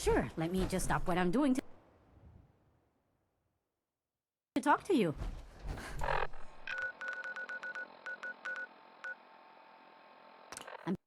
Sure, let me just stop what I'm doing to talk to you. I'm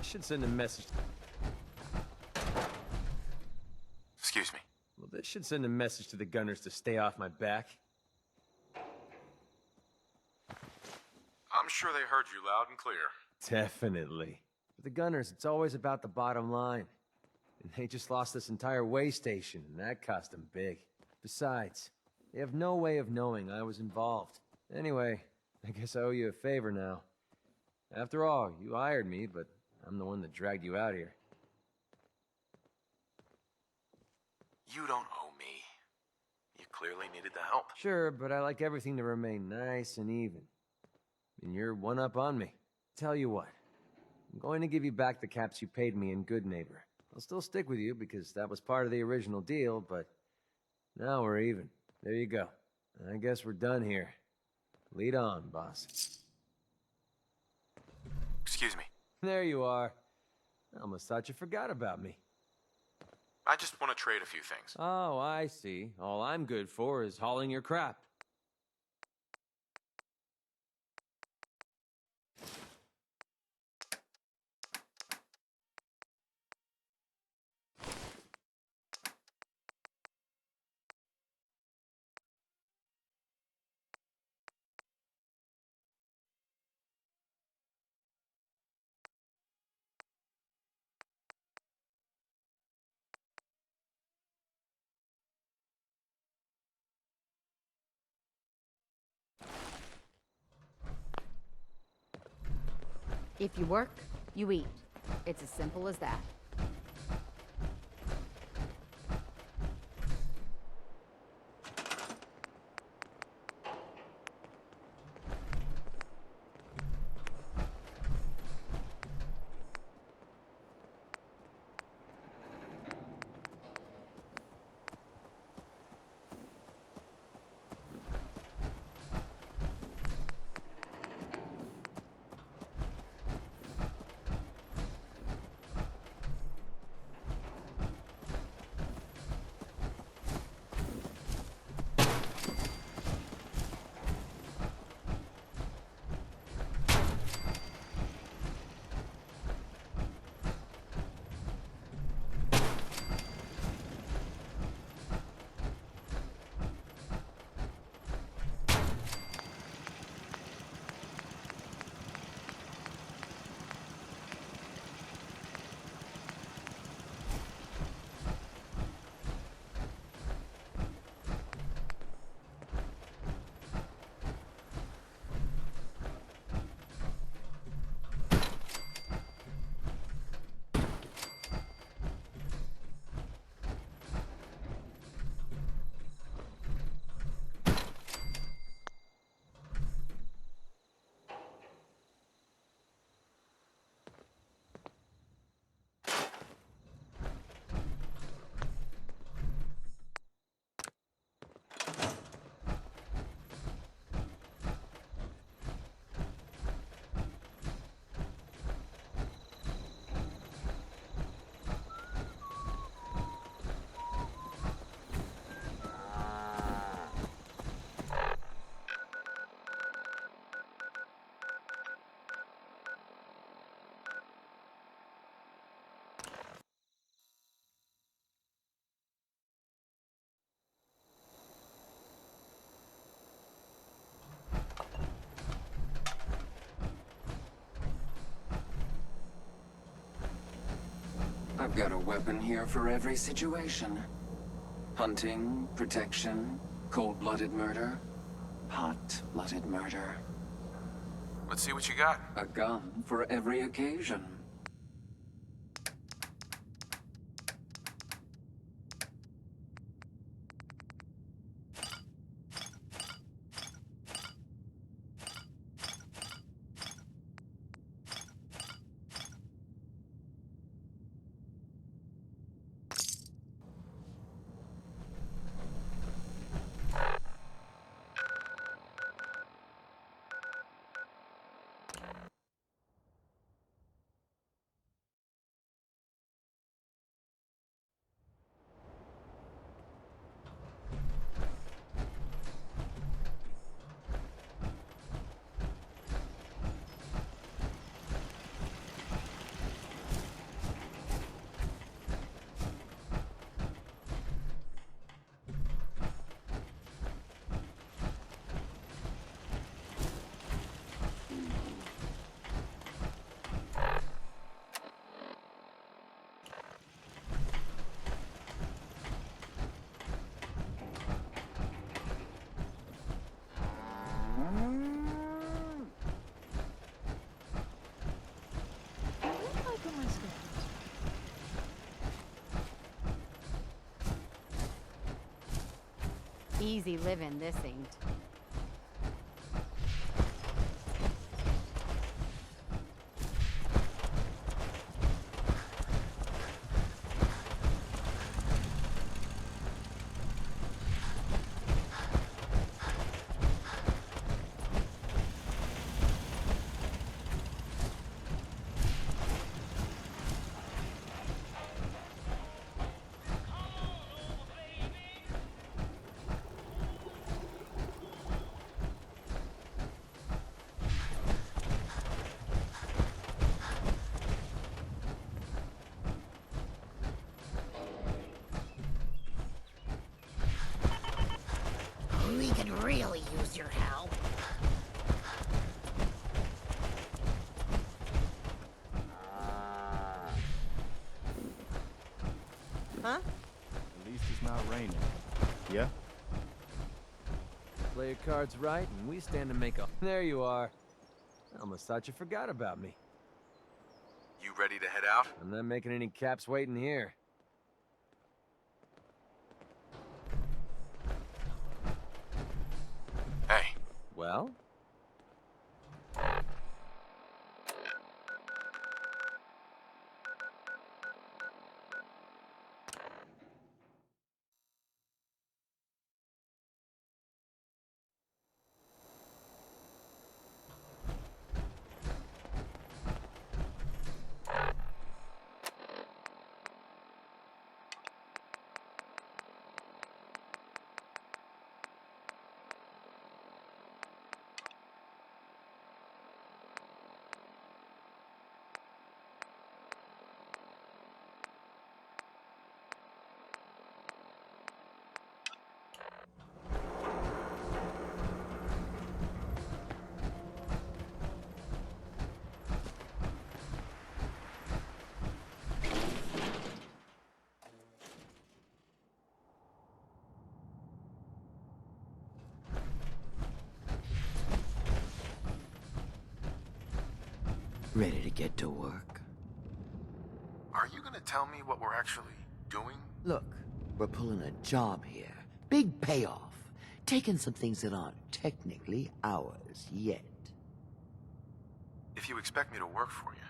this should send a message. Excuse me. Well, this should send a message to the gunners to stay off my back. I'm sure they heard you loud and clear. Definitely. For the gunners, it's always about the bottom line. And they just lost this entire way station, and that cost them big. Besides, they have no way of knowing I was involved. Anyway, I guess I owe you a favor now. After all, you hired me, but I'm the one that dragged you out here. You don't owe me. You clearly needed the help. Sure, but I like everything to remain nice and even. And you're one up on me. Tell you what, I'm going to give you back the caps you paid me in Good Neighbor. I'll still stick with you because that was part of the original deal, but now we're even. There you go. I guess we're done here. Lead on, boss. Excuse me. There you are. I almost thought you forgot about me. I just want to trade a few things. Oh, I see. All I'm good for is hauling your crap. If you work, you eat. It's as simple as that. I've got a weapon here for every situation. Hunting, protection, cold-blooded murder, hot-blooded murder. Let's see what you got. A gun for every occasion. Easy living, this ain't. We could really use your help. Huh? At least it's not raining. Yeah? Play your cards right, and we stand to make a... There you are. I almost thought you forgot about me. You ready to head out? I'm not making any caps waiting here. Hey, Well? Ready to get to work? are you gonna tell me what we're actually doing? Look, we're pulling a job here. Big payoff. Taking some things that aren't technically ours yet. If you expect me to work for you,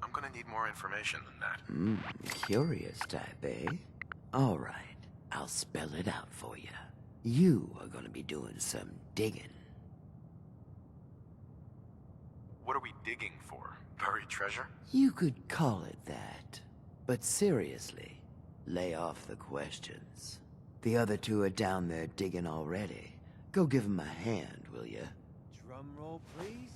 I'm gonna need more information than that. Curious type, eh? All right, I'll spell it out for you. You are gonna be doing some digging. What are we digging for? Buried treasure? You could call it that. But seriously, lay off the questions. The other two are down there digging already. Go give them a hand, will you? Drum roll, please.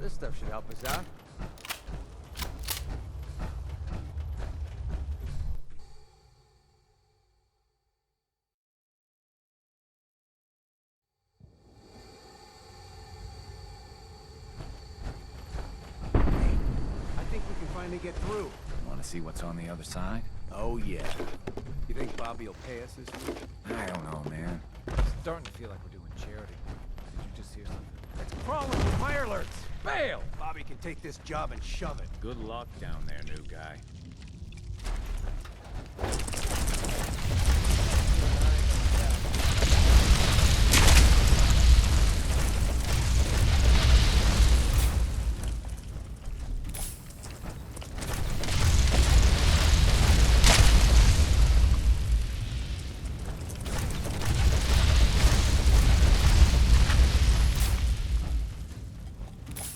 This stuff should help us out. I think we can finally get through. Want to see what's on the other side? Oh, yeah. You think Bobby will pay us this week? I don't know, man. Starting to feel like we're doing charity. Did you just hear something? It's crawling with fire alerts. Fail! Bobby can take this job and shove it. Good luck down there, new guy.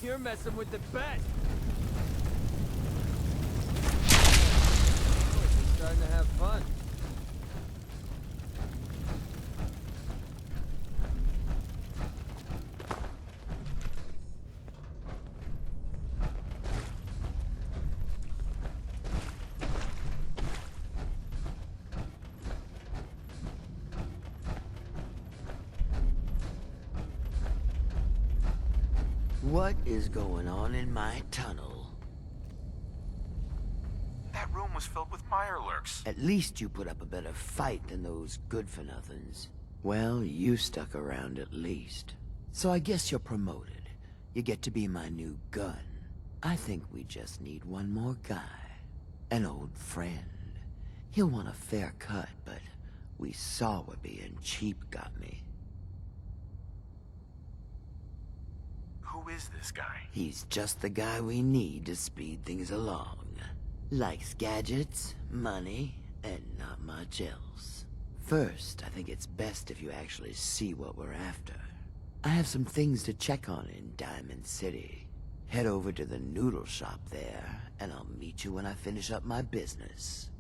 You're messing with the bet. We're starting to have fun. What is going on in my tunnel? That room was filled with mirelurks. At least you put up a better fight than those good-for-nothings. Well, you stuck around at least. So I guess you're promoted. You get to be my new gun. I think we just need one more guy. An old friend. He'll want a fair cut, but we saw what being cheap got me. Who is this guy? He's just the guy we need to speed things along. Likes gadgets, money, and not much else. First, I think it's best if you actually see what we're after. I have some things to check on in Diamond City. Head over to the noodle shop there, and I'll meet you when I finish up my business.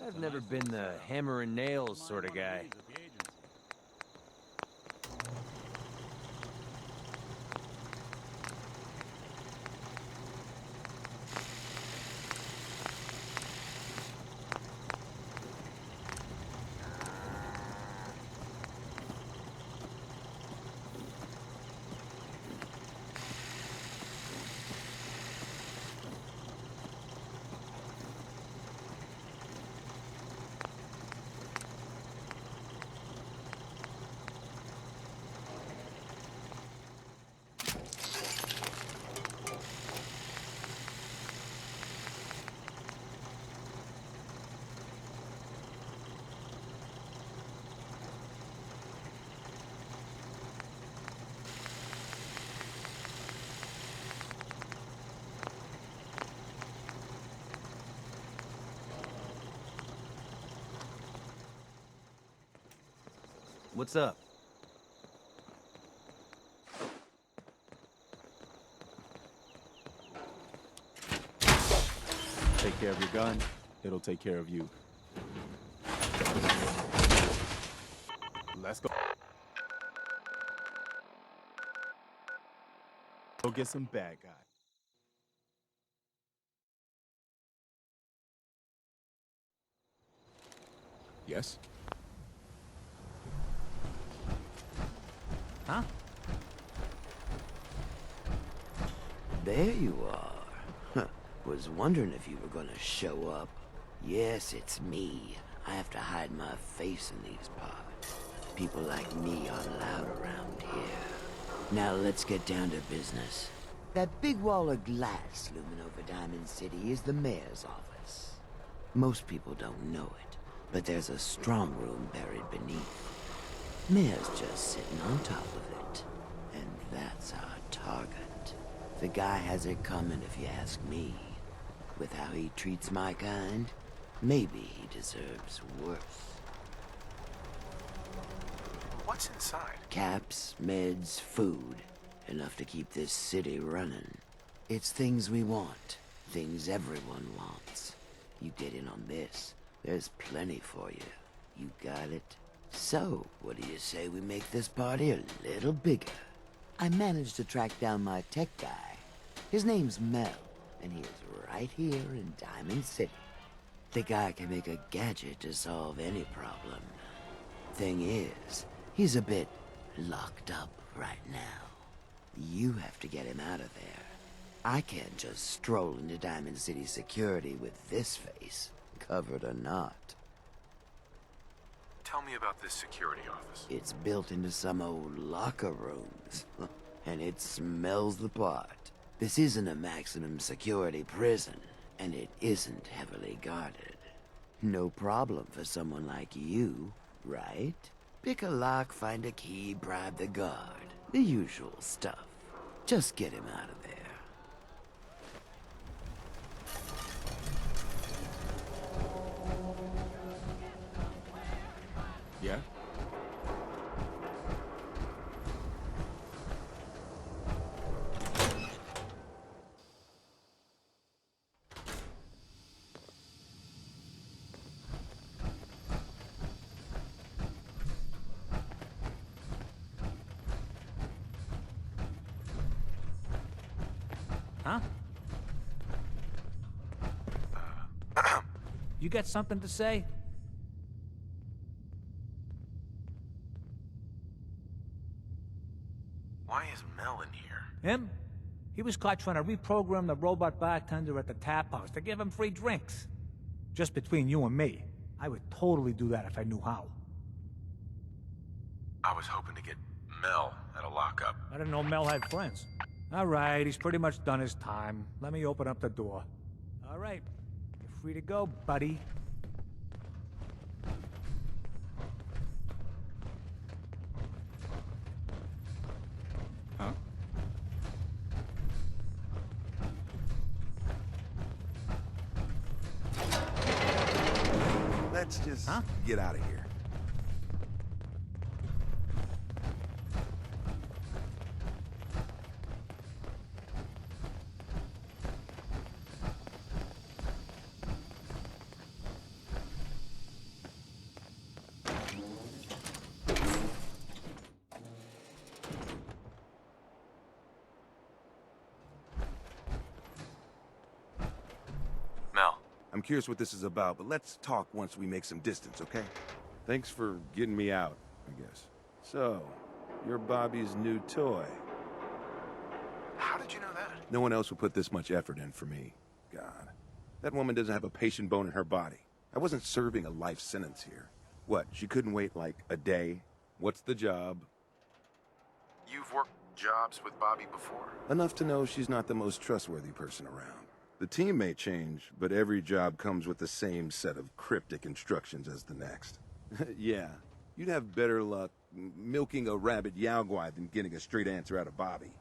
I've never been the hammer and nails sort of guy. What's up? Take care of your gun, it'll take care of you. Let's go. Go get some bad guys. Yes? Huh? There you are. Huh. Was wondering if you were gonna show up. Yes, it's me. I have to hide my face in these parts. People like me aren't allowed around here. Now let's get down to business. That big wall of glass looming over Diamond City is the mayor's office. Most people don't know it, but there's a strong room buried beneath. Mayor's just sitting on top of it, and that's our target. The guy has it coming if you ask me. With how he treats my kind, maybe he deserves worse. What's inside? Caps, meds, food. Enough to keep this city running. It's things we want. Things everyone wants. You get in on this, there's plenty for you. You got it? So, what do you say we make this party a little bigger? I managed to track down my tech guy. His name's Mel, and he is right here in Diamond City. The guy can make a gadget to solve any problem. Thing is, he's a bit locked up right now. You have to get him out of there. I can't just stroll into Diamond City security with this face, covered or not. Tell me about this security office. It's built into some old locker rooms, and it smells the part. This isn't a maximum security prison, and it isn't heavily guarded. No problem for someone like you, right? Pick a lock, find a key, bribe the guard. The usual stuff. Just get him out of there. Yeah? Huh? You got something to say? Why is Mel in here? Him? He was caught trying to reprogram the robot bartender at the tap house to give him free drinks. Just between you and me, I would totally do that if I knew how. I was hoping to get Mel at a lockup. I didn't know Mel had friends. All right, he's pretty much done his time. Let me open up the door. All right, you're free to go, buddy. Huh? Let's just Huh? get out of here. Mel, I'm curious what this is about, but let's talk once we make some distance, okay? Thanks for getting me out, I guess. So, you're Bobby's new toy. how did you know that? No one else would put this much effort in for me. God. That woman doesn't have a patient bone in her body. I wasn't serving a life sentence here. What, she couldn't wait like a day? What's the job? You've worked jobs with Bobby before? Enough to know she's not the most trustworthy person around. The team may change, but every job comes with the same set of cryptic instructions as the next. Yeah, you'd have better luck milking a rabid Yao Guai than getting a straight answer out of Bobby.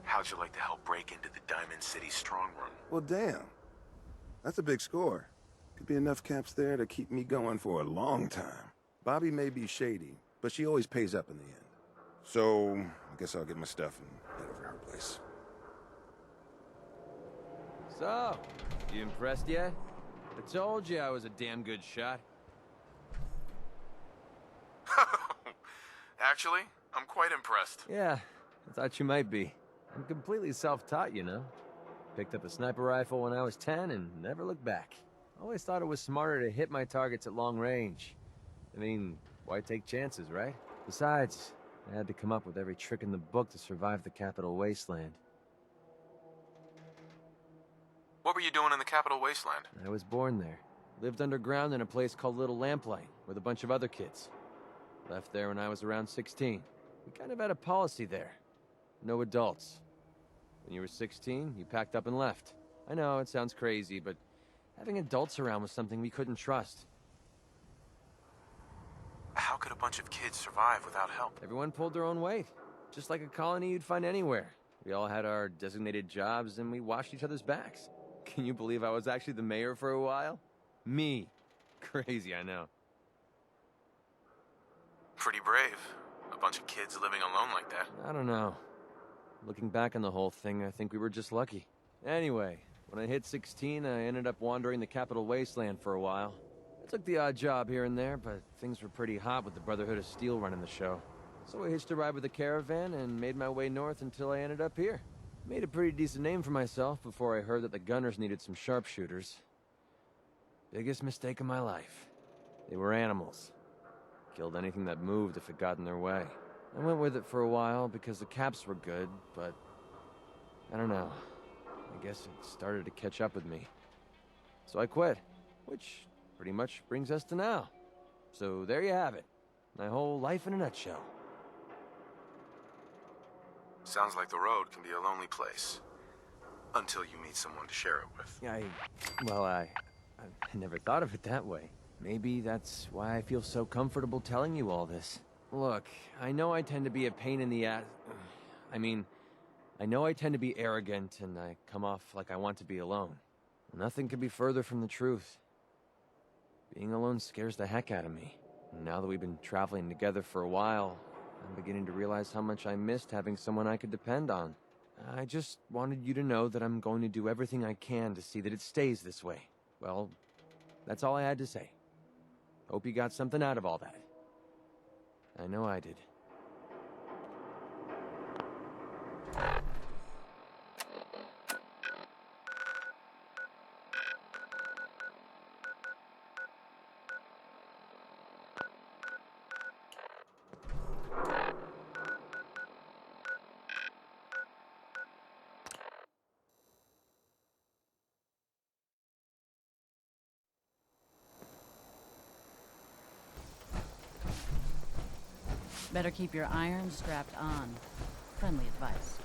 How'd you like to help break into the Diamond City strong room? Well, damn. That's a big score. Could be enough caps there to keep me going for a long time. Bobby may be shady, but she always pays up in the end. So, I guess I'll get my stuff and head over to her place. So, you impressed yet? I told you I was a damn good shot. Actually, I'm quite impressed. Yeah, I thought you might be. I'm completely self-taught, you know. Picked up a sniper rifle when I was 10 and never looked back. Always thought it was smarter to hit my targets at long range. I mean, why take chances, right? Besides, I had to come up with every trick in the book to survive the Capital Wasteland. What were you doing in the Capital Wasteland? I was born there. Lived underground in a place called Little Lamplight with a bunch of other kids. Left there when I was around 16. We kind of had a policy there. No adults. When you were 16, you packed up and left. I know, it sounds crazy, but having adults around was something we couldn't trust. How could a bunch of kids survive without help? Everyone pulled their own weight. Just like a colony you'd find anywhere. We all had our designated jobs and we watched each other's backs. Can you believe I was actually the mayor for a while? Me. Crazy, I know. Pretty brave. A bunch of kids living alone like that. I don't know. Looking back on the whole thing, I think we were just lucky. Anyway, when I hit 16, I ended up wandering the Capital Wasteland for a while. I took the odd job here and there, but things were pretty hot with the Brotherhood of Steel running the show. So I hitched a ride with a caravan and made my way north until I ended up here. Made a pretty decent name for myself before I heard that the gunners needed some sharpshooters. Biggest mistake of my life. They were animals. Killed anything that moved if it got in their way. I went with it for a while because the caps were good, but I don't know. I guess it started to catch up with me. So I quit, which pretty much brings us to now. So there you have it. My whole life in a nutshell. Sounds like the road can be a lonely place. Until you meet someone to share it with. I never thought of it that way. Maybe that's why I feel so comfortable telling you all this. Look, I know I tend to be a pain in the ass. I mean, I know I tend to be arrogant and I come off like I want to be alone. Nothing could be further from the truth. Being alone scares the heck out of me. And now that we've been traveling together for a while, I'm beginning to realize how much I missed having someone I could depend on. I just wanted you to know that I'm going to do everything I can to see that it stays this way. Well, that's all I had to say. Hope you got something out of all that. I know I did. Better keep your iron strapped on. Friendly advice.